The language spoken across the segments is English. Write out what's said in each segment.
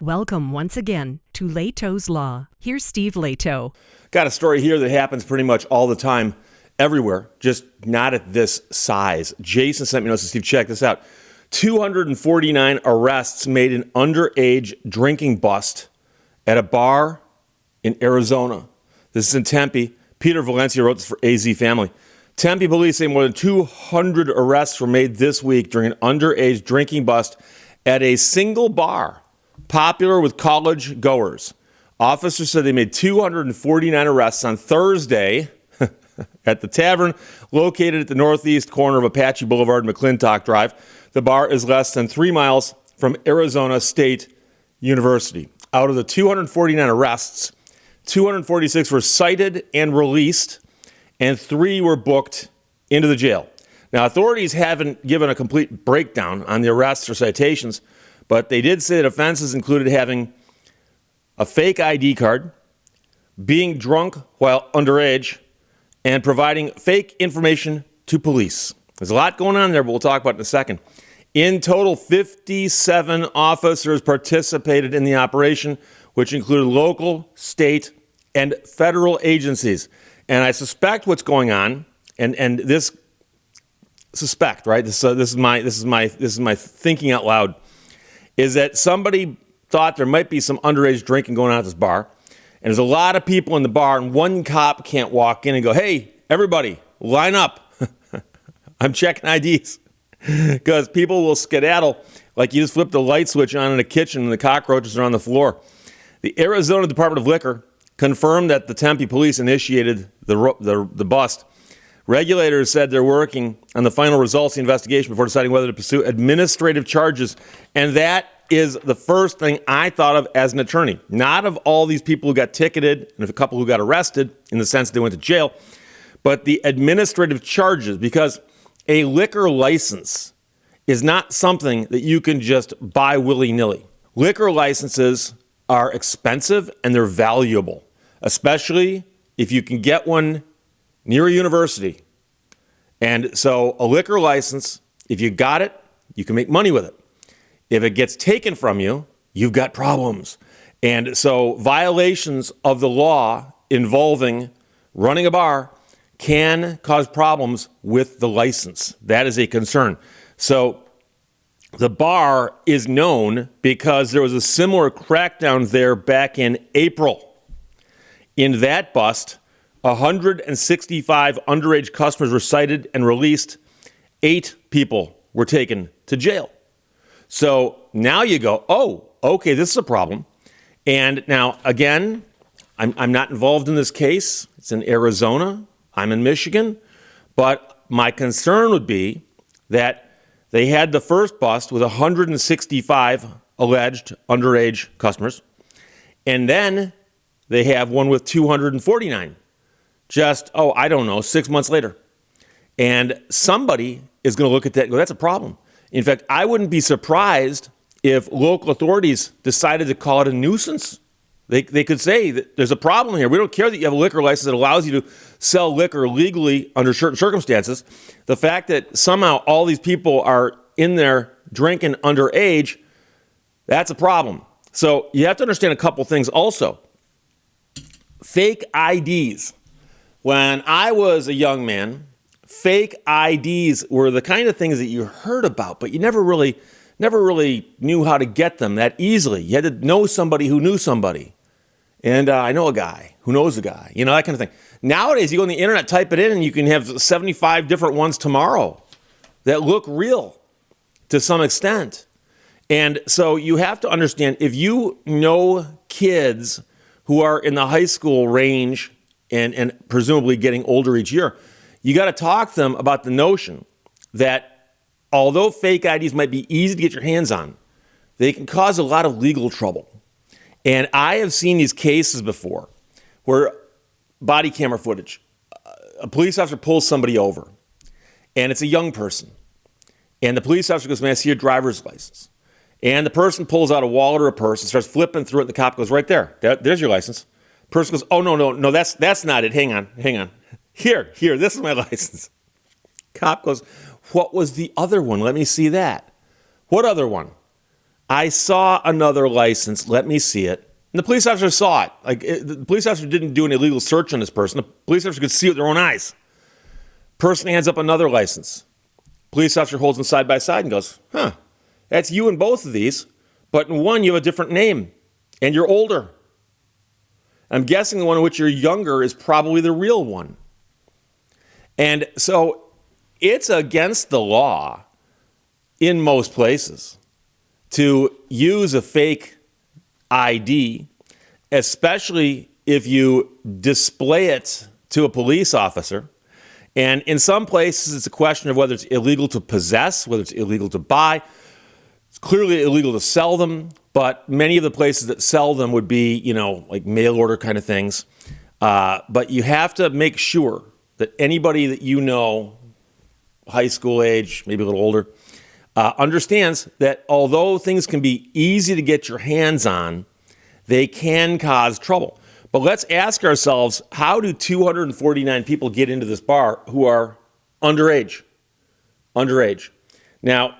Welcome once again to Lehto's Law. Here's Steve Lehto. Got a story here that happens pretty much all the time, everywhere, just not at this size. Jason sent me a note. Steve, check this out. 249 arrests made in underage drinking bust at a bar in Arizona. This is in Tempe. Peter Valencia wrote this for AZ Family. Tempe police say more than 200 arrests were made this week during an underage drinking bust at a single bar popular with college goers. Officers said they made 249 arrests on Thursday at the tavern located at the northeast corner of Apache Boulevard and McClintock Drive. The bar is less than 3 miles from Arizona State University. Out of the 249 arrests, 246 were cited and released, and 3 were booked into the jail. Now, authorities haven't given a complete breakdown on the arrests or citations, but they did say that offenses included having a fake ID card, being drunk while underage, and providing fake information to police. There's a lot going on there, but we'll talk about it in a second. In total, 57 officers participated in the operation, which included local, state, and federal agencies. And I suspect what's going on, and this suspect, right? This is my thinking out loud, is that somebody thought there might be some underage drinking going on at this bar, and there's a lot of people in the bar, and one cop can't walk in and go, "Hey, everybody, line up. I'm checking IDs." Because people will skedaddle like you just flip the light switch on in a kitchen and the cockroaches are on the floor. The Arizona Department of Liquor confirmed that the Tempe police initiated the bust. Regulators said they're working on the final results of the investigation before deciding whether to pursue administrative charges. And that is the first thing I thought of as an attorney. Not of all these people who got ticketed and a couple who got arrested in the sense they went to jail, but the administrative charges, because a liquor license is not something that you can just buy willy-nilly. Liquor licenses are expensive and they're valuable, especially if you can get one near a university. And so a liquor license, if you got it, you can make money with it. If it gets taken from you, you've got problems. And so violations of the law involving running a bar can cause problems with the license. That is a concern. So the bar is known because there was a similar crackdown there back in April. In that bust, 165 underage customers were cited and released. 8 people were taken to jail. So now you go, oh, okay, this is a problem. And now, again, I'm not involved in this case. It's in Arizona. I'm in Michigan. But my concern would be that they had the first bust with 165 alleged underage customers. And then they have one with 249. Just, 6 months later. And somebody is going to look at that and go, that's a problem. In fact, I wouldn't be surprised if local authorities decided to call it a nuisance. They could say that there's a problem here. We don't care that you have a liquor license that allows you to sell liquor legally under certain circumstances. The fact that somehow all these people are in there drinking underage, that's a problem. So you have to understand a couple things also. Fake IDs. When I was a young man, fake IDs were the kind of things that you heard about, but you never really knew how to get them that easily. You had to know somebody who knew somebody. And I know a guy who knows a guy, that kind of thing. Nowadays, you go on the internet, type it in, and you can have 75 different ones tomorrow that look real to some extent. And so you have to understand, if you know kids who are in the high school range and presumably getting older each year, you got to talk to them about the notion that although fake IDs might be easy to get your hands on, they can cause a lot of legal trouble. And I have seen these cases before where body camera footage, a police officer pulls somebody over, and it's a young person. And the police officer goes, "May I see your driver's license?" And the person pulls out a wallet or a purse and starts flipping through it, and the cop goes, "Right there. There's your license." Person goes, "Oh, no, that's not it. Hang on. Here, this is my license." Cop goes, "What was the other one? Let me see that." "What other one?" I saw another license. Let me see it. And the police officer saw it. The police officer didn't do an illegal search on this person. The police officer could see it with their own eyes. Person hands up another license. Police officer holds them side by side and goes, that's you in both of these, but in one you have a different name, and you're older. I'm guessing the one in which you're younger is probably the real one. And so it's against the law in most places to use a fake ID, especially if you display it to a police officer. And in some places, it's a question of whether it's illegal to possess, whether it's illegal to buy. It's clearly illegal to sell them, but many of the places that sell them would be, like mail order kind of things. But you have to make sure that anybody that you know, high school age, maybe a little older, understands that although things can be easy to get your hands on, they can cause trouble. But let's ask ourselves, how do 249 people get into this bar who are underage? Now,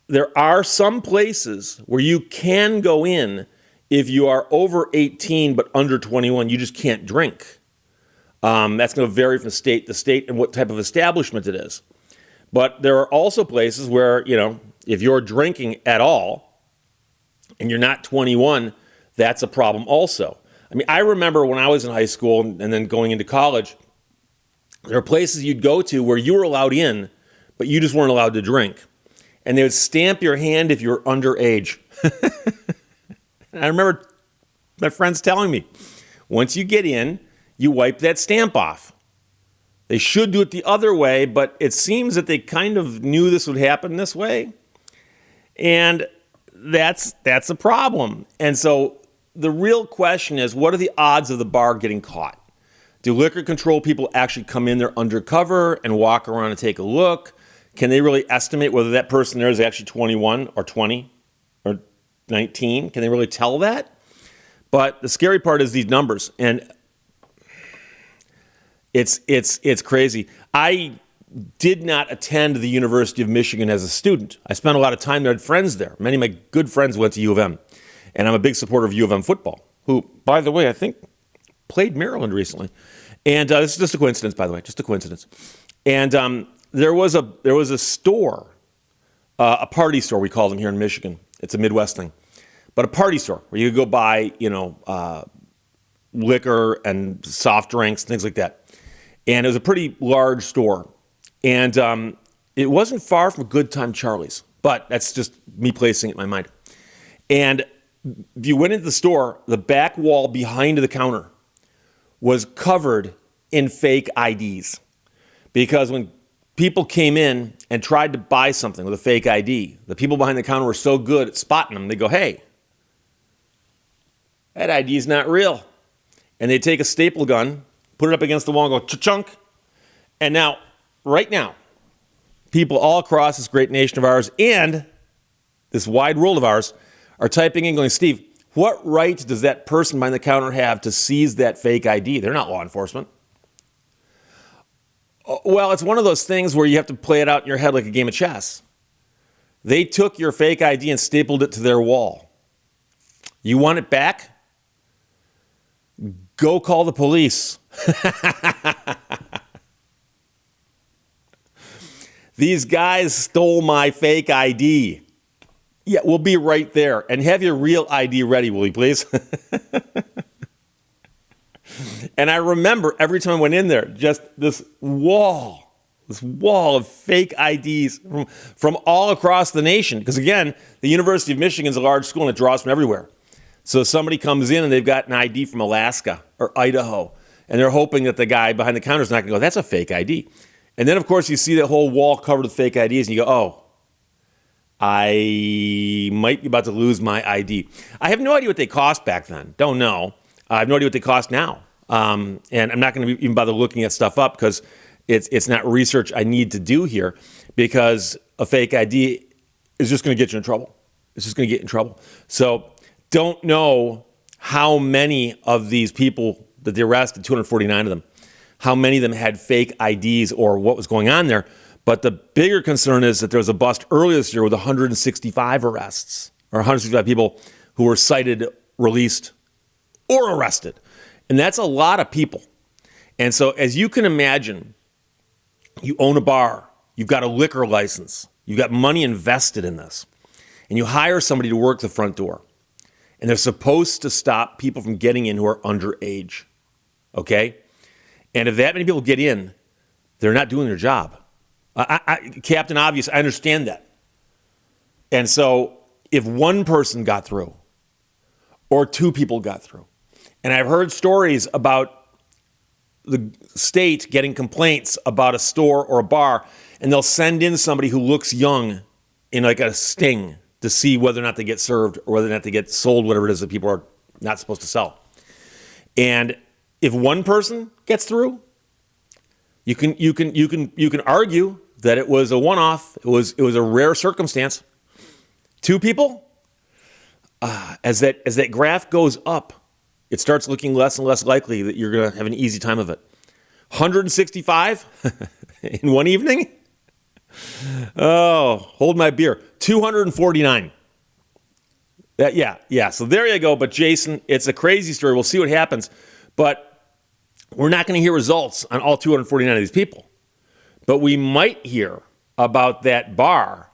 there are some places where you can go in if you are over 18 but under 21. You just can't drink. That's going to vary from state to state and what type of establishment it is. But there are also places where, if you're drinking at all and you're not 21, that's a problem also. I mean, I remember when I was in high school and then going into college, there are places you'd go to where you were allowed in, but you just weren't allowed to drink. And they would stamp your hand if you were underage. And I remember my friends telling me, once you get in, you wipe that stamp off. They should do it the other way, but it seems that they kind of knew this would happen this way. And that's a problem. And so the real question is, what are the odds of the bar getting caught? Do liquor control people actually come in there undercover and walk around and take a look? Can they really estimate whether that person there is actually 21 or 20 or 19? Can they really tell that? But the scary part is these numbers, and it's crazy. I did not attend the University of Michigan as a student. I spent a lot of time there, I had friends there. Many of my good friends went to U of M, and I'm a big supporter of U of M football, who, by the way, I think played Maryland recently. And this is just a coincidence, by the way, just a coincidence. And there was a store, a party store, we call them here in Michigan. It's a Midwest thing. But a party store where you could go buy, liquor and soft drinks, things like that. And it was a pretty large store. And it wasn't far from Good Time Charlie's, but that's just me placing it in my mind. And if you went into the store, the back wall behind the counter was covered in fake IDs. Because when people came in and tried to buy something with a fake ID, the people behind the counter were so good at spotting them, they go, hey, that ID is not real. And they take a staple gun, put it up against the wall and go cha-chunk. And now, right now, people all across this great nation of ours and this wide world of ours are typing in going, Steve, what right does that person behind the counter have to seize that fake ID? They're not law enforcement. Well, it's one of those things where you have to play it out in your head like a game of chess. They took your fake ID and stapled it to their wall. You want it back? Go call the police. These guys stole my fake ID. Yeah, we'll be right there. And have your real ID ready, will you please? And I remember every time I went in there, just this wall of fake IDs from all across the nation. Because again, the University of Michigan is a large school and it draws from everywhere. So somebody comes in and they've got an ID from Alaska or Idaho, and they're hoping that the guy behind the counter is not going to go, that's a fake ID. And then, of course, you see that whole wall covered with fake IDs, and you go, oh, I might be about to lose my ID. I have no idea what they cost back then. Don't know. I have no idea what they cost now. And I'm not going to even bother looking at stuff up because it's not research I need to do here, because a fake ID is just going to get you in trouble. It's just going to get in trouble. So don't know how many of these people that they arrested, 249 of them, how many of them had fake IDs or what was going on there. But the bigger concern is that there was a bust earlier this year with 165 arrests or 165 people who were cited, released, or arrested. And that's a lot of people. And so as you can imagine, you own a bar, you've got a liquor license, you've got money invested in this, and you hire somebody to work the front door. And they're supposed to stop people from getting in who are underage. Okay? And if that many people get in, they're not doing their job. Captain Obvious, I understand that. And so if one person got through, or two people got through, and I've heard stories about the state getting complaints about a store or a bar, and they'll send in somebody who looks young in like a sting to see whether or not they get served or whether or not they get sold whatever it is that people are not supposed to sell. And if one person gets through, you can argue that it was a one-off. It was a rare circumstance. Two people, as that graph goes up, it starts looking less and less likely that you're going to have an easy time of it. 165 in one evening? Oh, hold my beer. 249. Yeah. So there you go. But Jason, it's a crazy story. We'll see what happens. But we're not going to hear results on all 249 of these people. But we might hear about that bar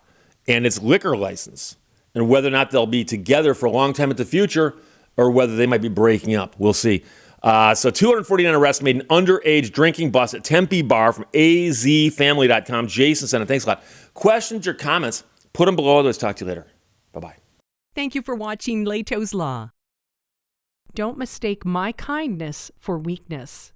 and its liquor license and whether or not they'll be together for a long time in the future or whether they might be breaking up. We'll see. So 249 arrests made an underage drinking bust at Tempe Bar from azfamily.com. Jason sent it. Thanks a lot. Questions or comments, put them below. Let's talk to you later. Bye-bye. Thank you for watching Lehto's Law. Don't mistake my kindness for weakness.